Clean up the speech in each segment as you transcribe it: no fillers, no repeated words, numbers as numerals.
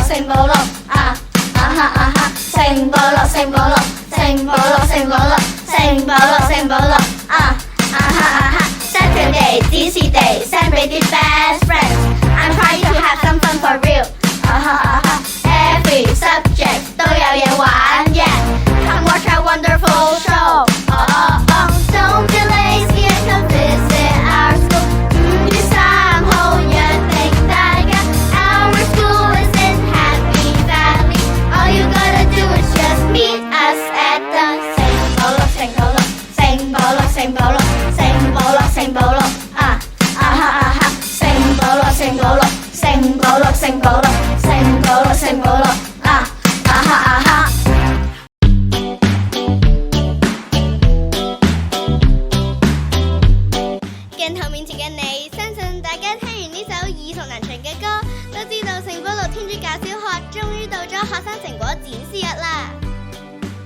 聖保羅啊哈啊哈，聖保羅聖保羅聖保羅聖保羅聖保羅聖保羅啊哈啊哈 Saturday 指示地 send 俾啲 best friends I'm trying to have some fun for real 啊哈啊哈 Every subject 都有嘢玩 Yeah Come watch our wonderful show Don't be lazy and come visit our school 5月3號約定大家 Our school is in Happy Valley All you gotta do is just meet us at the 聖保羅聖保羅聖保羅聖保羅聖保羅啊哈啊哈聖保羅聖保羅聖保羅聖保羅聖保羅聖保羅啊哈啊哈鏡頭面前嘅你，相信大家聽完呢首耳熟能詳嘅歌，都知道聖保羅天主教小學終於到咗學生成果展示日啦。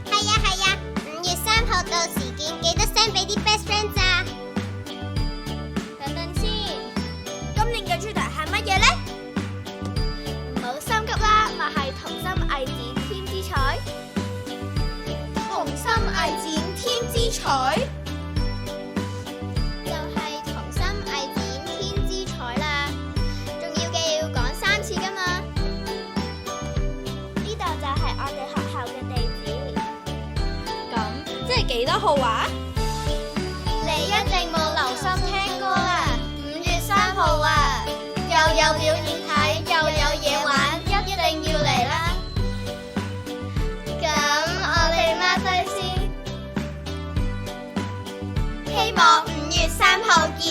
係啊，5月3號到時見，記得 send 俾啲 best friends 啊。等等先，今年嘅主題係乜嘢呢？唔好心急啦，咪係同心藝展天之彩。同心藝展天之彩。幾多號話？你一定冇留心聽歌啦！5月3號啊，又有表演睇，又有嘢玩，一定要嚟啦！咁我哋 mark 低先，希望5月3號見。